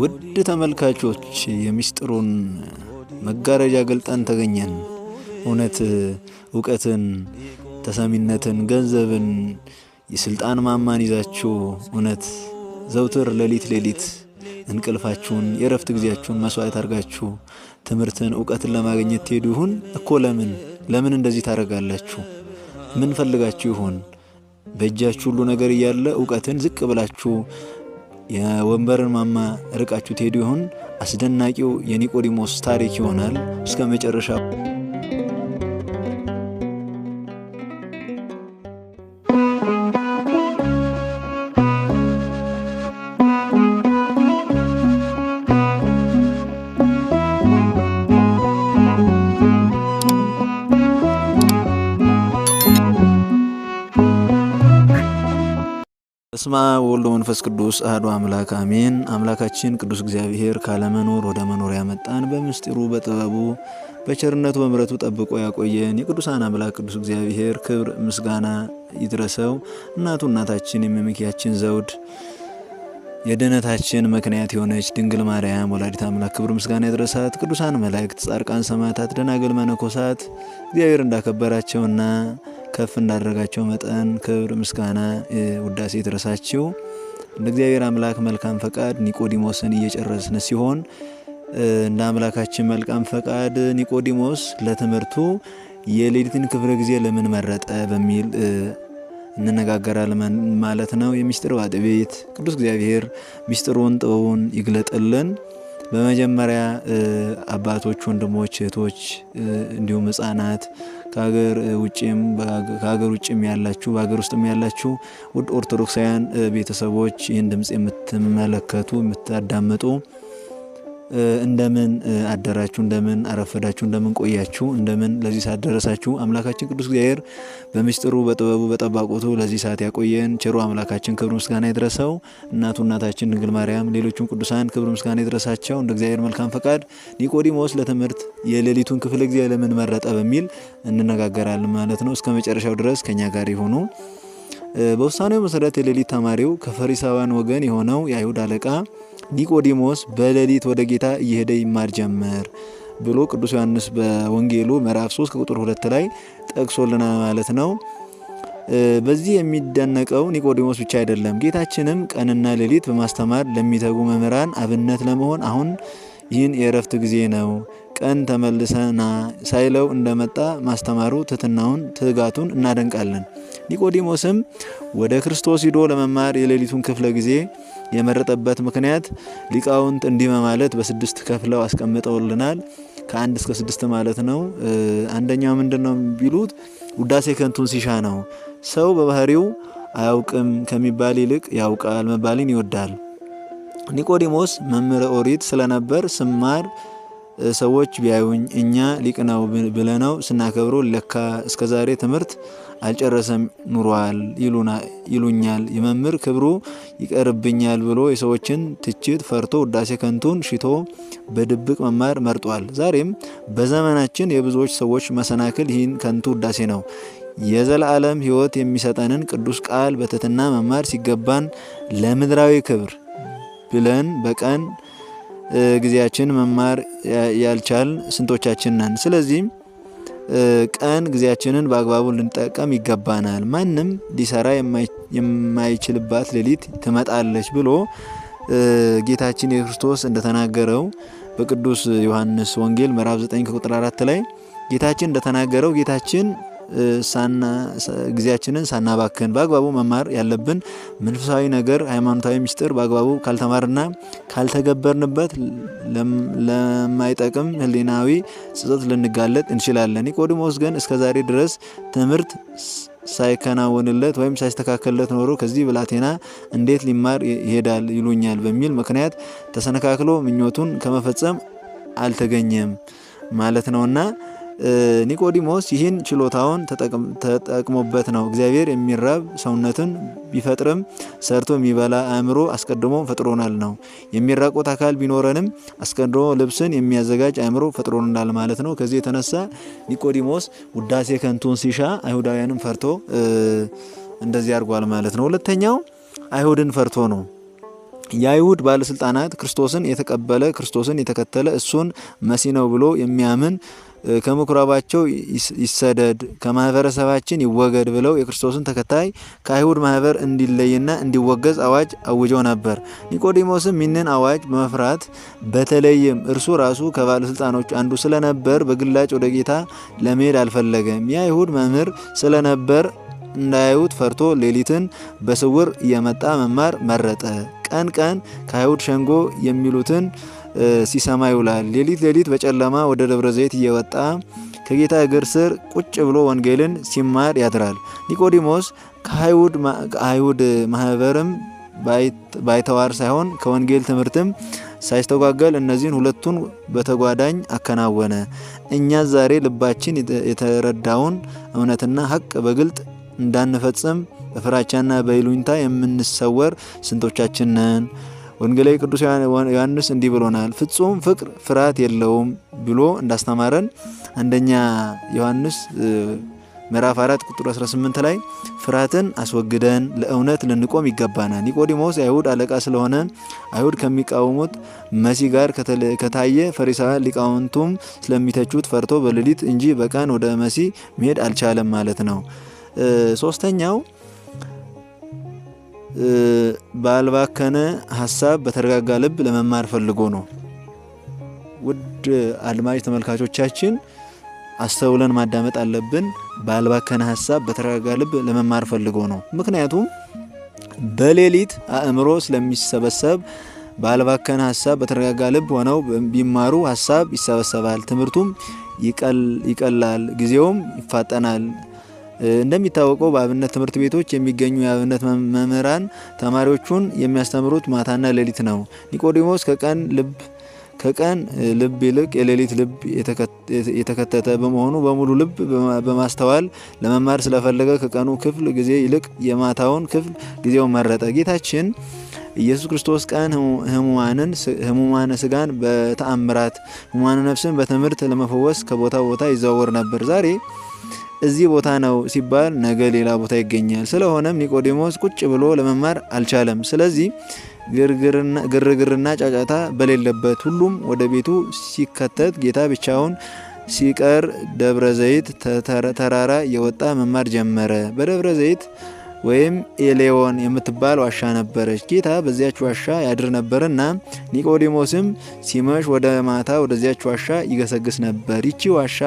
ውድ ተመልካቾች የሚስጥሩን መጋረጃ ገልጠን ተገኘን። እውነት እውቀትን፣ ተሰሚነትን፣ ገንዘብን፣ የስልጣን ማማን ይዛችሁ እውነት ዘውትር ሌሊት እንቅልፋችሁን የረፍት ጊዜያችሁን መስዋዕት አድርጋችሁ ትምህርትን እውቀትን ለማግኘት ትሄዱ ይሁን እኮ። ለምን እንደዚህ ታደርጋላችሁ? ምን ፈልጋችሁ ይሆን? በእጃችሁ ሁሉ ነገር እያለ እውቀትን ዝቅ ብላችሁ የወንበርን ማማ ርቃችሁ ትሄዱ ይሆን? አስደናቂው የኒቆዲሞስ ታሪክ ይሆናል እስከ መጨረሻው። በስመ አብ ወወልድ ወመንፈስ ቅዱስ አሐዱ አምላክ አሜን። አምላካችን ቅዱስ እግዚአብሔር ካለመኖር ወደ መኖር ያመጣን በምስጢሩ በጥበቡ በቸርነቱ በምሕረቱ ጠብቆ ያቆየን የቅዱሳን አምላክ ቅዱስ እግዚአብሔር ክብር ምስጋና ይድረሰው። እናታችን የመመኪያችን ዘውድ የድኅነታችን ምክንያት የሆነች ድንግል ማርያም ወላዲተ አምላክ ክብር ምስጋና ይድረሳት። ቅዱሳን መላእክት፣ ጻድቃን፣ ሰማዕታት፣ ደናግል፣ መነኮሳት እግዚአብሔር እንዳከበራቸውና ከፍ እንዳደረጋቸው መጠን ክብር ምስጋና ውዳሴ ይድረሳቸው። እንደ እግዚአብሔር አምላክ መልካም ፈቃድ ኒቆዲሞስን እየጨረስን ሲሆን እንደ አምላካችን መልካም ፈቃድ ኒቆዲሞስ ለትምህርቱ የሌሊትን ክፍለ ጊዜ ለምን መረጠ በሚል እንነጋገራለን ማለት ነው። የሚስጥር ባለቤት ቅዱስ እግዚአብሔር ሚስጥሩን ጥበቡን ይግለጥልን። በመጀመሪያ አባቶች፣ ወንድሞች፣ እህቶች እንዲሁም ሕፃናት ከሀገር ውጭም ያላችሁ በሀገር ውስጥም ያላችሁ ውድ ኦርቶዶክሳውያን ቤተሰቦች ይህን ድምጽ የምትመለከቱ የምታዳምጡ እንደምን አደራችሁ፣ እንደምን አረፈዳችሁ፣ እንደምን ቆያችሁ፣ እንደምን ለዚህ ሰዓት ደረሳችሁ። አምላካችን ቅዱስ እግዚአብሔር በምስጢሩ በጥበቡ በጠባቆቱ ለዚህ ሰዓት ያቆየን ቸሩ አምላካችን ክብር ምስጋና ይድረሰው። እናታችን ድንግል ማርያም፣ ሌሎቹም ቅዱሳን ክብር ምስጋና ይድረሳቸው። እንደ እግዚአብሔር መልካም ፈቃድ ኒቆዲሞስ ለትምህርት የሌሊቱን ክፍለ ጊዜ ለምን መረጠ በሚል እንነጋገራለን ማለት ነው። እስከ መጨረሻው ድረስ ከኛ ጋር ይሁኑ። በውሳኔው መሰረት የሌሊት ተማሪው ከፈሪሳውያን ወገን የሆነው የአይሁድ አለቃ ኒቆዲሞስ በሌሊት ወደ ጌታ እየሄደ ይማር ጀመር ብሎ ቅዱስ ዮሐንስ በወንጌሉ ምዕራፍ 3 ቁጥር 2 ላይ ጠቅሶልናል ማለት ነው። በዚህ የሚደነቀው ኒቆዲሞስ ብቻ አይደለም። ጌታችንም ቀንና ሌሊት በማስተማር ለሚተጉ መምህራን አብነት ለመሆን አሁን ይህን የእረፍት ጊዜ ነው፣ ቀን ተመልሰና ሳይለው እንደመጣ ማስተማሩ ትሕትናውን ትጋቱን እናደንቃለን። ኒቆዲሞስም ወደ ክርስቶስ ሂዶ ለመማር የሌሊቱን ክፍለ ጊዜ የመረጠበት ምክንያት ሊቃውንት እንዲህ በማለት በስድስት ከፍለው አስቀምጠውልናል። ከ1 እስከ 6 ማለት ነው። አንደኛው ምንድነው ቢሉት ውዳሴ ከንቱን ሲሻ ነው። ሰው በባህሪው አያውቅም ከሚባል ይልቅ ያውቃል መባልን ይወዳል። ኒቆዲሞስ መምህረ ኦሪት ስለነበር ስማር ሰዎች ቢያዩኝ እኛ ሊቅ ነው ብለነው ስናከብሮ ለካ እስከዛሬ ትምህርት አልጨረሰም ኑሯል ይሉኛል፣ የመምህር ክብሩ ይቀርብኛል ብሎ የሰዎችን ትችት ፈርቶ ውዳሴ ከንቱን ሽቶ በድብቅ መማር መርጧል። ዛሬም በዘመናችን የብዙዎች ሰዎች መሰናክል ይህን ከንቱ ውዳሴ ነው። የዘላለም ሕይወት የሚሰጠንን ቅዱስ ቃል በትሕትና መማር ሲገባን ለምድራዊ ክብር ብለን በቀን ጊዜያችን መማር ያልቻል ስንቶቻችን ነን? ስለዚህ ቀን ጊዜያችንን በአግባቡ ልንጠቀም ይገባናል። ማንም ሊሰራ የማይችልባት ሌሊት ትመጣለች ብሎ ጌታችን የክርስቶስ እንደተናገረው በቅዱስ ዮሐንስ ወንጌል ምዕራፍ 9 ቁጥር 4 ላይ ጌታችን እንደተናገረው ጌታችን ጊዜያችንን ሳናባክን በአግባቡ መማር ያለብን መንፈሳዊ ነገር ሃይማኖታዊ ምስጢር በአግባቡ ካልተማርና ካልተገበርንበት ለማይጠቅም ሕሊናዊ ጸጸት ልንጋለጥ እንችላለን። ኒቆዲሞስ ግን እስከዛሬ ድረስ ትምህርት ሳይከናወንለት ወይም ሳይስተካከልለት ኖሮ ከዚህ ብላቴና እንዴት ሊማር ይሄዳል ይሉኛል በሚል ምክንያት ተሰነካክሎ ምኞቱን ከመፈጸም አልተገኘም ማለት ነውና ኒቆዲሞስ ይህን ችሎታውን ተጠቅሞበት ነው። እግዚአብሔር የሚራብ ሰውነትን ቢፈጥርም ሰርቶ የሚበላ አእምሮ አስቀድሞ ፈጥሮናል ነው። የሚራቆት አካል ቢኖረንም አስቀድሞ ልብስን የሚያዘጋጅ አእምሮ ፈጥሮናል ማለት ነው። ከዚህ የተነሳ ኒቆዲሞስ ውዳሴ ከንቱን ሲሻ አይሁዳውያንን ፈርቶ እንደዚህ አድርጓል ማለት ነው። ሁለተኛው አይሁድን ፈርቶ ነው። የአይሁድ ባለስልጣናት ክርስቶስን የተቀበለ ክርስቶስን የተከተለ እሱን መሲህ ነው ብሎ የሚያምን ከምኩራባቸው ይሰደድ ከማህበረሰባችን ይወገድ ብለው የክርስቶስን ተከታይ ከአይሁድ ማህበር እንዲለይና እንዲወገዝ አዋጅ አውጀው ነበር። ኒቆዲሞስም ይህንን አዋጅ በመፍራት በተለይም እርሱ ራሱ ከባለስልጣኖች አንዱ ስለነበር በግላጭ ወደ ጌታ ለመሄድ አልፈለገም። የአይሁድ መምህር ስለነበር እንዳያዩት ፈርቶ ሌሊትን በስውር እየመጣ መማር መረጠ። ቀን ቀን ከአይሁድ ሸንጎ የሚሉትን ሲሰማ ይውላል። ሌሊት በጨለማ ወደ ደብረ ዘይት እየወጣ ከጌታ እግር ስር ቁጭ ብሎ ወንጌልን ሲማር ያድራል። ኒቆዲሞስ ከአይሁድ ማህበርም ባይተዋር ሳይሆን ከወንጌል ትምህርትም ሳይስተጓገል እነዚህን ሁለቱን በተጓዳኝ አከናወነ። እኛ ዛሬ ልባችን የተረዳውን እውነትና ሀቅ በግልጥ እንዳንፈጽም በፍራቻና በይሉኝታ የምንሰወር ስንቶቻችን ነን? ወንጌላዊ ቅዱስ ዮሐንስ እንዲህ ብሎናል። ፍጹም ፍቅር ፍርሃት የለውም ብሎ እንዳስተማረን አንደኛ ዮሐንስ ምዕራፍ 4 ቁጥር 18 ላይ ፍርሃትን አስወግደን ለእውነት ልንቆም ይገባናል። ኒቆዲሞስ የአይሁድ አለቃ ስለሆነ አይሁድ ከሚቃወሙት መሲህ ጋር ከታየ ፈሪሳውያን ሊቃውንቱም ስለሚተቹት ፈርቶ በሌሊት እንጂ በቀን ወደ መሲህ መሄድ አልቻለም ማለት ነው። ሶስተኛው ባልባከነ ሐሳብ በተረጋጋ ልብ ለመማር ፈልጎ ነው። ውድ አድማጭ ተመልካቾቻችን አስተውለን ማዳመጥ አለብን። ባልባከነ ሐሳብ በተረጋጋ ልብ ለመማር ፈልጎ ነው። ምክንያቱም በሌሊት አእምሮ ስለሚሰበሰብ ባልባከነ ሐሳብ በተረጋጋ ልብ ሆነው ቢማሩ ሐሳብ ይሰበሰባል፣ ትምህርቱም ይቀላል፣ ጊዜውም ይፋጠናል። እንደሚታወቀው በአብነት ትምህርት ቤቶች የሚገኙ የአብነት መምህራን ተማሪዎቹን የሚያስተምሩት ማታና ሌሊት ነው። ኒቆዲሞስ ከቀን ልብ ይልቅ የሌሊት ልብ የተከተተ በመሆኑ በሙሉ ልብ በማስተዋል ለመማር ስለፈለገ ከቀኑ ክፍል ጊዜ ይልቅ የማታውን ክፍል ጊዜውን መረጠ። ጌታችን ኢየሱስ ክርስቶስ ቀን ህሙማነ ስጋን በተአምራት ህሙማነ ነፍስን በትምህርት ለመፈወስ ከቦታ ቦታ ይዘዋወር ነበር። ዛሬ እዚህ ቦታ ነው ሲባል ነገ ሌላ ቦታ ይገኛል። ስለሆነም ኒቆዲሞስ ቁጭ ብሎ ለመማር አልቻለም። ስለዚህ ግርግርና ጫጫታ በሌለበት ሁሉም ወደ ቤቱ ሲከተት ጌታ ብቻውን ሲቀር ደብረ ዘይት ተራራ የወጣ መማር ጀመረ። በደብረ ዘይት ወይም ኤሌዮን የምትባል ዋሻ ነበረች። ጌታ በዚያች ዋሻ ያድር ነበርና ኒቆዲሞስም ሲመሽ ወደ ማታ ወደዚያች ዋሻ ይገሰግስ ነበር። ይቺ ዋሻ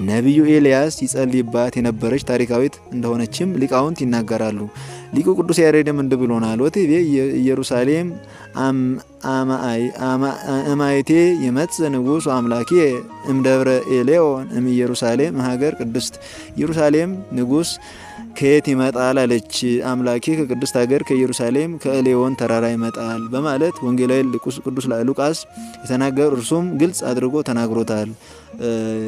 ነቢዩ ኤልያስ ይጸልይባት የነበረች ታሪካዊት እንደሆነችም ሊቃውንት ይናገራሉ። ሊቁ ቅዱስ ያሬድም እንዲህ ብሎናል። ወትቤ ኢየሩሳሌም እማይቴ ይመጽእ ንጉሥ አምላኬ እምደብረ ኤሌዮን እምኢየሩሳሌም ሀገር ቅድስት። ኢየሩሳሌም ንጉሥ ከየት ይመጣል አለች። አምላኬ ከቅድስት ሀገር ከኢየሩሳሌም ከኤሌዮን ተራራ ይመጣል በማለት ወንጌላዊ ቅዱስ ሉቃስ የተናገሩ እርሱም ግልጽ አድርጎ ተናግሮታል።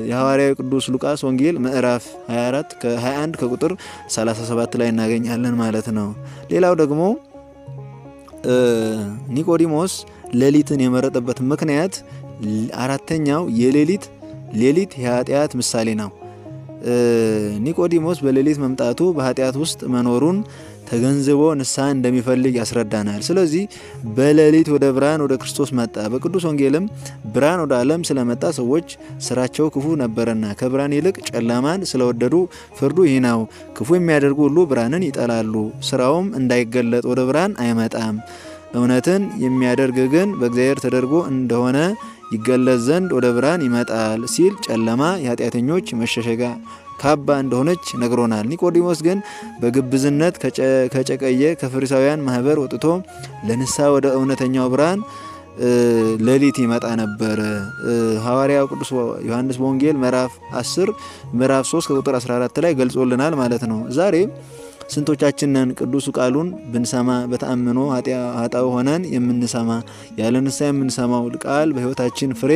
የሐዋርያው ቅዱስ ሉቃስ ወንጌል ምዕራፍ 24 ከ21 ከቁጥር 37 ላይ እናገኛለን ማለት ነው። ሌላው ደግሞ ኒቆዲሞስ ሌሊትን የመረጠበት ምክንያት አራተኛው ሌሊት የኃጢአት ምሳሌ ነው። ኒቆዲሞስ በሌሊት መምጣቱ በኃጢአት ውስጥ መኖሩን ተገንዝቦ ንስሐ እንደሚፈልግ ያስረዳናል። ስለዚህ በሌሊት ወደ ብርሃን ወደ ክርስቶስ መጣ። በቅዱስ ወንጌልም ብርሃን ወደ ዓለም ስለመጣ ሰዎች ስራቸው ክፉ ነበርና ከብርሃን ይልቅ ጨለማን ስለወደዱ ፍርዱ ይህ ነው። ክፉ የሚያደርጉ ሁሉ ብርሃንን ይጠላሉ፣ ስራውም እንዳይገለጥ ወደ ብርሃን አይመጣም። እውነትን የሚያደርግ ግን በእግዚአብሔር ተደርጎ እንደሆነ ይገለጽ ዘንድ ወደ ብርሃን ይመጣል ሲል ጨለማ የኃጢአተኞች መሸሸጊያ ካባ እንደሆነች ነግሮናል። ኒቆዲሞስ ግን በግብዝነት ከጨቀየ ከፈሪሳውያን ማህበር ወጥቶ ለንስሐ ወደ እውነተኛው ብርሃን ሌሊት ይመጣ ነበር። ሐዋርያው ቅዱስ ዮሐንስ በወንጌል ምዕራፍ 10 ምዕራፍ 3 ከቁጥር 14 ላይ ገልጾልናል ማለት ነው። ዛሬ ስንቶቻችንን ቅዱስ ቃሉን ብንሰማ በተአምኖ ኃጣው ሆነን የምንሰማ ያለ ንስሐ የምንሰማው ቃል በህይወታችን ፍሬ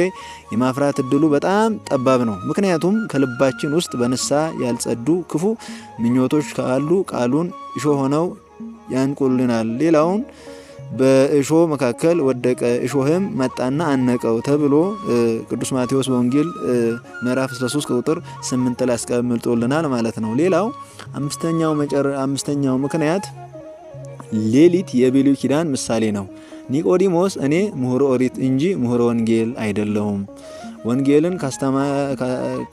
የማፍራት እድሉ በጣም ጠባብ ነው። ምክንያቱም ከልባችን ውስጥ በንስሐ ያልጸዱ ክፉ ምኞቶች ካሉ ቃሉን እሾህ ሆነው ያንቁልናል። ሌላውን በእሾ መካከል ወደቀ፣ እሾህም መጣና አነቀው ተብሎ ቅዱስ ማቴዎስ በወንጌል ምዕራፍ 13 ቁጥር 8 ላይ አስቀምጦልናል ማለት ነው። ሌላው አምስተኛው ምክንያት ሌሊት የብሉይ ኪዳን ምሳሌ ነው። ኒቆዲሞስ እኔ ምሁረ ኦሪት እንጂ ምሁረ ወንጌል አይደለሁም፣ ወንጌልን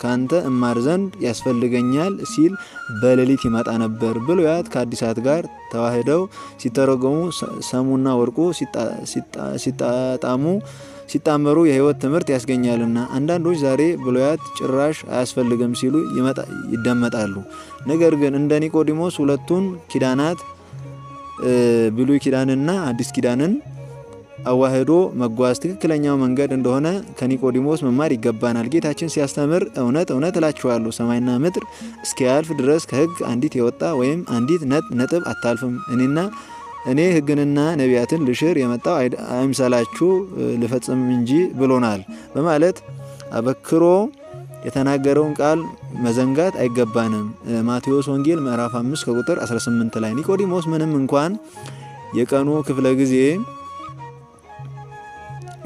ካንተ እማር ዘንድ ያስፈልገኛል ሲል በሌሊት ይመጣ ነበር። ብሉያት ከአዲሳት ጋር ተዋህደው ሲተረጎሙ ሰሙና ወርቁ ሲጣመሩ የሕይወት ትምህርት ያስገኛልና። አንዳንዶች ዛሬ ብሉያት ጭራሽ አያስፈልግም ሲሉ ይደመጣሉ። ነገር ግን እንደ ኒቆዲሞስ ሁለቱን ኪዳናት ብሉይ ኪዳንና አዲስ ኪዳንን አዋህዶ መጓዝ ትክክለኛው መንገድ እንደሆነ ከኒቆዲሞስ መማር ይገባናል። ጌታችን ሲያስተምር እውነት እውነት እላችኋለሁ ሰማይና ምድር እስኪያልፍ ድረስ ከሕግ አንዲት የወጣ ወይም አንዲት ነጥብ አታልፍም፣ እኔ ሕግንና ነቢያትን ልሽር የመጣው አይምሰላችሁ ልፈጽም እንጂ ብሎናል በማለት አበክሮ የተናገረውን ቃል መዘንጋት አይገባንም። ማቴዎስ ወንጌል ምዕራፍ 5 ከቁጥር 18 ላይ ኒቆዲሞስ ምንም እንኳን የቀኑ ክፍለ ጊዜ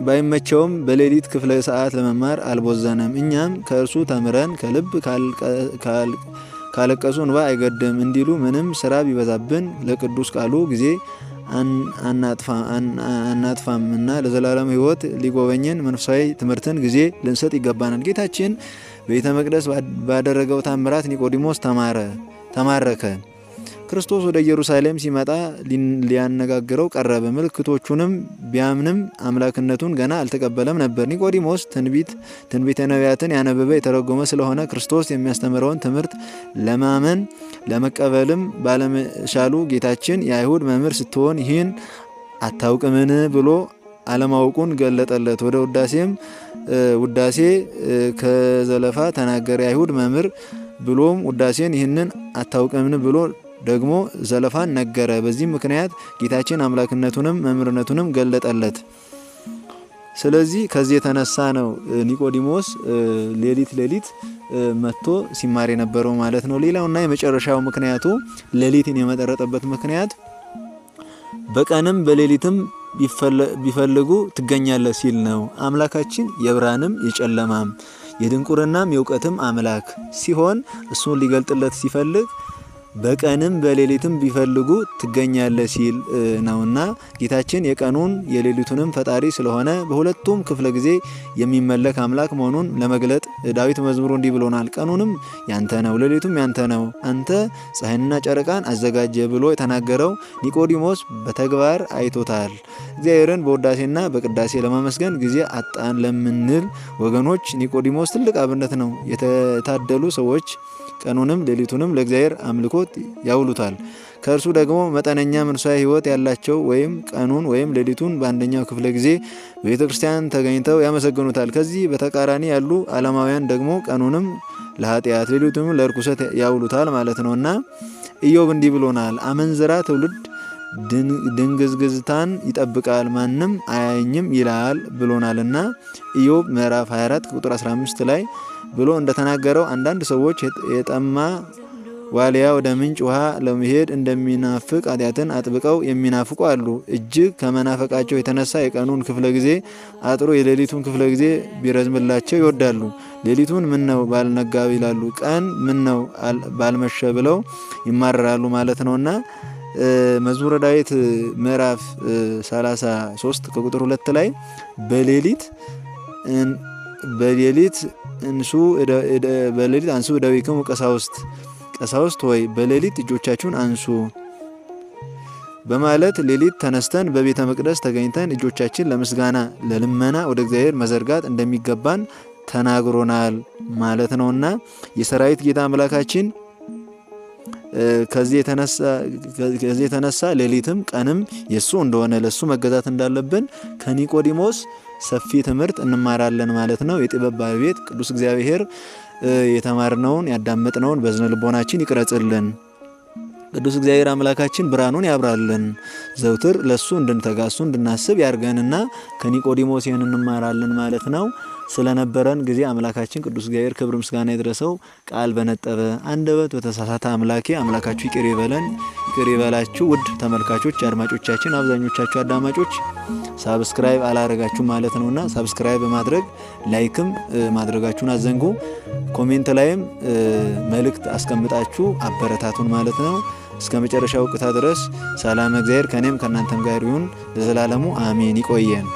ባይመቸውም በሌሊት ክፍለ ሰዓት ለመማር አልቦዘነም። እኛም ከእርሱ ተምረን ከልብ ካለቀሱ እንባ አይገድም እንዲሉ ምንም ስራ ቢበዛብን ለቅዱስ ቃሉ ጊዜ አናጥፋም እና ለዘላለም ሕይወት ሊጎበኘን መንፈሳዊ ትምህርትን ጊዜ ልንሰጥ ይገባናል። ጌታችን በቤተ መቅደስ ባደረገው ታምራት ኒቆዲሞስ ተማረከ። ክርስቶስ ወደ ኢየሩሳሌም ሲመጣ ሊያነጋግረው ቀረበ። ምልክቶቹንም ቢያምንም አምላክነቱን ገና አልተቀበለም ነበር። ኒቆዲሞስ ትንቢተ ነቢያትን ያነበበ የተረጎመ ስለሆነ ክርስቶስ የሚያስተምረውን ትምህርት ለማመን ለመቀበልም ባለመቻሉ ጌታችን የአይሁድ መምህር ስትሆን ይህን አታውቅምን ብሎ አለማወቁን ገለጠለት። ወደ ውዳሴ ከዘለፋ ተናገረ። የአይሁድ መምህር ብሎም ውዳሴን ይህንን አታውቅምን ብሎ ደግሞ ዘለፋን ነገረ። በዚህ ምክንያት ጌታችን አምላክነቱንም መምህርነቱንም ገለጠለት። ስለዚህ ከዚህ የተነሳ ነው ኒቆዲሞስ ሌሊት መጥቶ ሲማር የነበረው ማለት ነው። ሌላውና የመጨረሻው ምክንያቱ ሌሊትን የመጠረጠበት ምክንያት በቀንም በሌሊትም ቢፈልጉ ትገኛለህ ሲል ነው። አምላካችን የብርሃንም የጨለማም የድንቁርናም የእውቀትም አምላክ ሲሆን እሱን ሊገልጥለት ሲፈልግ በቀንም በሌሊትም ቢፈልጉ ትገኛለህ ሲል ነውና ጌታችን የቀኑን የሌሊቱንም ፈጣሪ ስለሆነ በሁለቱም ክፍለ ጊዜ የሚመለክ አምላክ መሆኑን ለመግለጥ ዳዊት መዝሙሩ እንዲህ ብሎናል። ቀኑንም ያንተ ነው፣ ሌሊቱም ያንተ ነው፣ አንተ ፀሐይንና ጨረቃን አዘጋጀ ብሎ የተናገረው ኒቆዲሞስ በተግባር አይቶታል። እግዚአብሔርን በውዳሴና በቅዳሴ ለማመስገን ጊዜ አጣን ለምንል ወገኖች ኒቆዲሞስ ትልቅ አብነት ነው። የታደሉ ሰዎች ቀኑንም ሌሊቱንም ለእግዚአብሔር አምልኮት ያውሉታል። ከእርሱ ደግሞ መጠነኛ መንፈሳዊ ሕይወት ያላቸው ወይም ቀኑን ወይም ሌሊቱን በአንደኛው ክፍለ ጊዜ በቤተ ክርስቲያን ተገኝተው ያመሰግኑታል። ከዚህ በተቃራኒ ያሉ ዓለማውያን ደግሞ ቀኑንም ለኃጢአት ሌሊቱንም ለርኩሰት ያውሉታል ማለት ነውና ኢዮብ እንዲህ ብሎናል። አመንዝራ ትውልድ ድንግዝግዝታን ይጠብቃል ማንም አያየኝም ይላል ብሎናልና ኢዮብ ምዕራፍ 24 ቁጥር 15 ላይ ብሎ እንደተናገረው አንዳንድ ሰዎች የጠማ ዋሊያ ወደ ምንጭ ውሃ ለመሄድ እንደሚናፍቅ ኃጢአትን አጥብቀው የሚናፍቁ አሉ። እጅግ ከመናፈቃቸው የተነሳ የቀኑን ክፍለ ጊዜ አጥሮ የሌሊቱን ክፍለ ጊዜ ቢረዝምላቸው ይወዳሉ። ሌሊቱን ምን ነው ባልነጋ ይላሉ፣ ቀን ምን ነው ባልመሸ ብለው ይማረራሉ ማለት ነውና መዝሙረ ዳዊት ምዕራፍ 33 ከቁጥር 2 ላይ በሌሊት አንሱ እደዊክሙ ቀሳውስት ሆይ በሌሊት እጆቻችሁን አንሱ በማለት ሌሊት ተነስተን በቤተ መቅደስ ተገኝተን እጆቻችን ለምስጋና ለልመና ወደ እግዚአብሔር መዘርጋት እንደሚገባን ተናግሮናል ማለት ነውና የሰራዊት ጌታ አምላካችን ከዚህ የተነሳ ሌሊትም ቀንም የሱ እንደሆነ ለሱ መገዛት እንዳለብን ከኒቆዲሞስ ሰፊ ትምህርት እንማራለን ማለት ነው። የጥበብ ባለቤት ቅዱስ እግዚአብሔር የተማርነውን ያዳመጥነውን በዝነ ልቦናችን ይቅረጽልን። ቅዱስ እግዚአብሔር አምላካችን ብርሃኑን ያብራልን። ዘውትር ለሱ እንድንተጋሱ እንድናስብ ያርገንና ከኒቆዲሞስ ይህን እንማራለን ማለት ነው። ስለነበረን ጊዜ አምላካችን ቅዱስ እግዚአብሔር ክብር ምስጋና ይድረሰው። ቃል በነጠበ አንደበት በተሳሳተ አምላካችሁ ይቅር ይበለን፣ ይቅር ይበላችሁ። ውድ ተመልካቾች አድማጮቻችን፣ አብዛኞቻችሁ አዳማጮች ሳብስክራይብ አላረጋችሁ ማለት ነውና ሳብስክራይብ በማድረግ ላይክም ማድረጋችሁን አዘንጉ። ኮሜንት ላይም መልእክት አስቀምጣችሁ አበረታቱን ማለት ነው። እስከ መጨረሻው ቅታ ድረስ ሰላም እግዚአብሔር ከኔም ከናንተም ጋር ይሁን ለዘላለሙ አሜን። ይቆየን።